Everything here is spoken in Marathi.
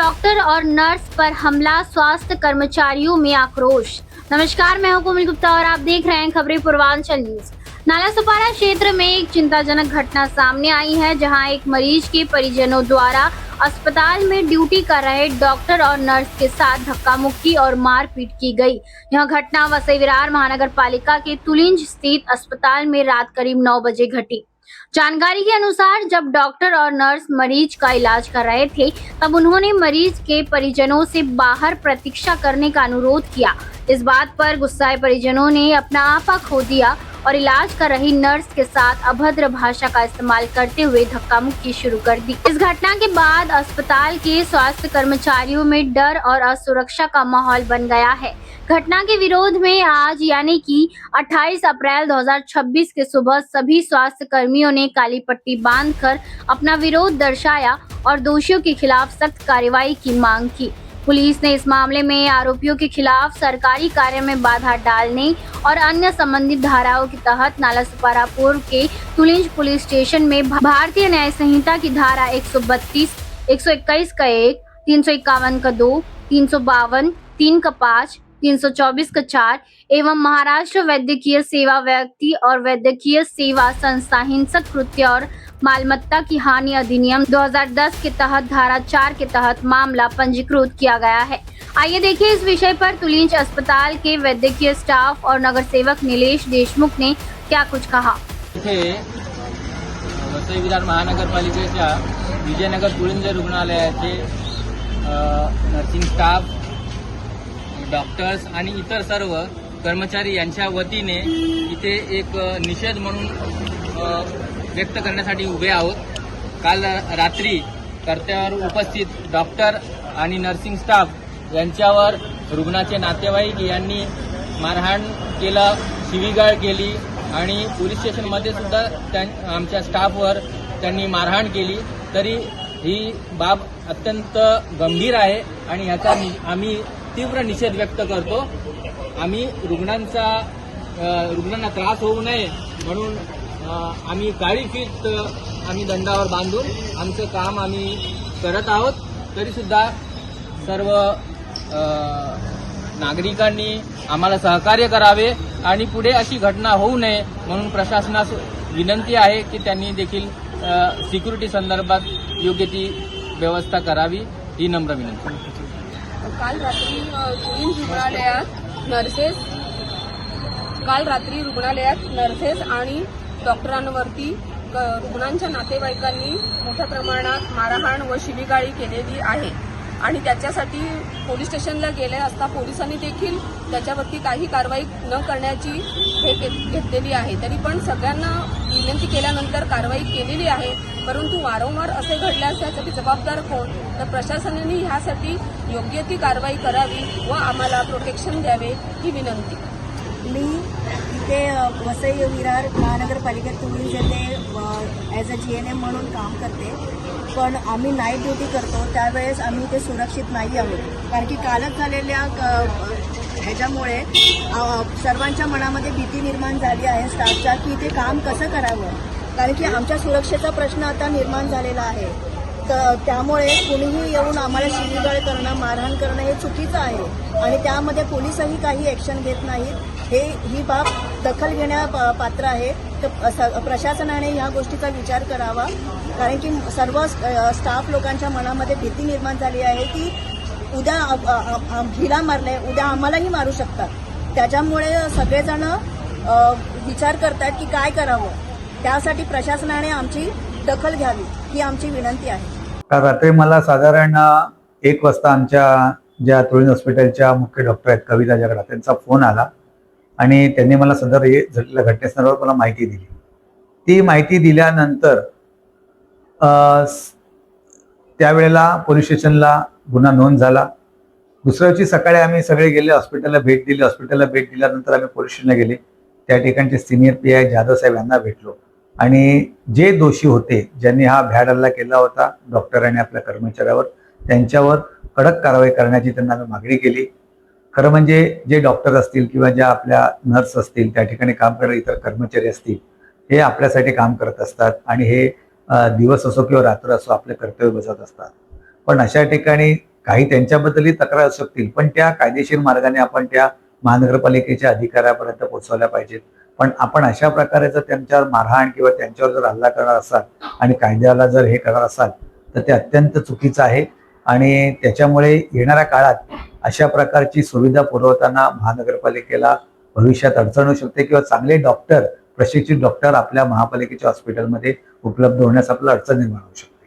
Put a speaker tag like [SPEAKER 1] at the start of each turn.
[SPEAKER 1] डॉक्टर और नर्स पर हमला, स्वास्थ्य कर्मचारियों में आक्रोश। नमस्कार, मैं हूं कोमल गुप्ता और आप देख रहे हैं खबरें पूर्वांचल न्यूज। नालासोपारा क्षेत्र में एक चिंताजनक घटना सामने आई है, जहां एक मरीज के परिजनों द्वारा अस्पताल में ड्यूटी कर रहे डॉक्टर और नर्स के साथ धक्का मुक्की और मारपीट की गई। यह घटना वसई विरार महानगर पालिका के तुलिंज स्थित अस्पताल में रात करीब 9 बजे घटी। जानकारी के अनुसार जब डॉक्टर और नर्स मरीज का इलाज कर रहे थे, तब उन्होंने मरीज के परिजनों से बाहर प्रतीक्षा करने का अनुरोध किया। इस बात पर गुस्साए परिजनों ने अपना आपा खो दिया और इलाज कर रही नर्स के साथ अभद्र भाषा का इस्तेमाल करते हुए धक्का मुक्की शुरू कर दी। इस घटना के बाद अस्पताल के स्वास्थ्य कर्मचारियों में डर और असुरक्षा का माहौल बन गया है। घटना के विरोध में आज यानी कि 28 अप्रैल 2026 के सुबह सभी स्वास्थ्य कर्मियों ने काली पट्टी बांधकर अपना विरोध दर्शाया और दोषियों के खिलाफ सख्त कार्रवाई की मांग की। पुलिस ने इस मामले में आरोपियों के खिलाफ सरकारी कार्य में बाधा डालने और अन्य संबंधित धाराओं के तहत नालासोपारा पूर्व के तुलिंज पुलिस स्टेशन में भारतीय न्याय संहिता की धारा 132, 121 का 1, 351 का 2, 352, 3 का 5, 324 का 4 एवं महाराष्ट्र वैद्यकीय सेवा व्यक्ति और वैद्यकीय सेवा संस्था हिंसक कृत्य और मालमत्ता की हानि अधिनियम 2010 के तहत धारा 4 के तहत मामला पंजीकृत किया गया है। आइए देखिए इस विषय पर तुलिंज अस्पताल के वैद्यकीय स्टाफ और नगर सेवक नीलेश देशमुख ने क्या कुछ कहा।
[SPEAKER 2] वसई विरार महानगरपालिकेच्या विजयनगर तुलिंज रुग्णालयाचे नर्सिंग स्टाफ, डॉक्टर्स आणि इतर सर्व कर्मचारी यांच्या वतीने इथे एक निषेध म्हणून व्यक्त करण्यासाठी उभे आहोत। काल रात्री कर्तव्यावर उपस्थित डॉक्टर आणि नर्सिंग स्टाफ यांच्यावर रुग्णाचे नातेवाईक यांनी मारहाण केलं, शिवीगाळ केली आणि पोलीस स्टेशनमध्ये सुद्धा आमच्या स्टाफवर त्यांनी मारहाण केली। तरी ही बाब अत्यंत गंभीर आहे आणि याचा आम्ही तीव्र निषेध व्यक्त करतो। आम्ही रुग्णांना त्रास होऊ नये म्हणून आम्ही काळी फीत आम्ही दंडावर बांधून आमचं काम आम्ही करत आहोत। तरी सुद्धा सर्व नागरिकांनी आम्हाला सहकार्य करावे आणि पुढे अशी घटना होऊ नये म्हणून प्रशासनास विनंती आहे की त्यांनी देखील सिक्युरिटी संदर्भात योग्य ती व्यवस्था करावी, ही नम्र विनंती।
[SPEAKER 3] काल रात्री रुग्णालयात नर्सेस आणि डॉक्टरांवरती रुग्णांच्या नातेवाईकांनी मोठ्या प्रमाणात मारहाण व शिवीगाळी केलेली आहे आणि त्याच्यासाठी पोलीस स्टेशनला गेले असता पोलिसांनी देखील त्याच्यावरती काही कारवाई न करण्याची हे घेतलेली आहे। तरी पण सगळ्यांना विनंती केल्यानंतर कारवाई केलेली आहे, परंतु वारंवार असे घडल्यास त्यासाठी जबाबदार कोण? तर प्रशासनाने ह्यासाठी योग्य ती कारवाई करावी व आम्हाला प्रोटेक्शन द्यावे, ही विनंती।
[SPEAKER 4] मी इथे वसई विरार महानगरपालिकेत तुलिंज येथे ॲज अ GNM म्हणून काम करते, पण आम्ही नाईट ड्युटी करतो त्यावेळेस आम्ही इथे सुरक्षित नाही आहोत। कारण की कालच झालेल्या ह्याच्यामुळे सर्वांच्या मनामध्ये भीती निर्माण झाली आहे स्टाफच्या की इथे काम कसं करावं, कारण की आमच्या सुरक्षेचा प्रश्न आता निर्माण झालेला आहे। तर त्यामुळे कुणीही येऊन आम्हाला शिवीगाळ करणं, मारहाण करणं हे चुकीचं आहे आणि त्यामध्ये पोलिसही काही ॲक्शन घेत नाहीत। ही बाब दखल घेण्या पात्र आहे। तर प्रशासनाने ह्या गोष्टीचा विचार करावा, कारण की सर्व स्टाफ लोकांच्या मनामध्ये भीती निर्माण झाली आहे की उद्या हिला मारले, उद्या आम्हालाही मारू शकतात। त्याच्यामुळे सगळेजण विचार करतात की काय करावं, त्यासाठी प्रशासनाने आमची दखल घ्यावी, ही आमची विनंती आहे।
[SPEAKER 5] काल रात्री मला साधारण 1 वाजता आमच्या ज्या तुलिंज हॉस्पिटलच्या मुख्य डॉक्टर आहेत कविता जगडा, त्यांचा फोन आला आणि त्यांनी मला सदर झालेल्या घटनेसंदर्भात मला माहिती दिली। ती माहिती दिल्यानंतर त्यावेळेला पोलीस स्टेशनला गुन्हा नोंद झाला। दुसऱ्या दिवशी सकाळी आम्ही सगळे गेले, हॉस्पिटलला भेट दिली। हॉस्पिटलला भेट दिल्यानंतर आम्ही पोलीस स्टेशनला गेले, त्या ठिकाणचे सिनियर PI जाधव साहेब यांना भेटलो आणि जे दोषी होते, ज्यांनी हा भ्याड हल्ला केला होता डॉक्टर आणि आपल्या कर्मचाऱ्यावर, त्यांच्यावर कडक कारवाई करण्याची त्यांना आम्ही मागणी केली। खरं म्हणजे जे डॉक्टर असतील किंवा ज्या आपल्या नर्स असतील, त्या ठिकाणी काम करणारे इतर कर्मचारी असतील, हे आपल्यासाठी काम करत असतात आणि हे दिवस असो किंवा रात्र असो आपले कर्तव्य बजावत असतात। पण अशा ठिकाणी काही त्यांच्याबद्दलही तक्रार असू शकतील, पण त्या कायदेशीर मार्गाने आपण त्या महानगरपालिकेच्या अधिकाऱ्यापर्यंत पोहोचवल्या पाहिजेत. पण आपण अशा प्रकारे जर त्यांच्यावर मारहाण किंवा त्यांच्यावर जर हल्ला करणार असाल आणि कायद्याला जर हे करणार असाल तर ते अत्यंत चुकीचं आहे. आणि त्याच्यामुळे येणाऱ्या काळात अशा प्रकारची सुविधा पुरवताना महानगरपालिकेला भविष्यात अडचण होऊ शकते किंवा चांगले डॉक्टर, प्रशिक्षित डॉक्टर आपल्या महापालिकेच्या हॉस्पिटलमध्ये उपलब्ध होण्यास आपल्याला अडचण निर्माण होऊ शकते.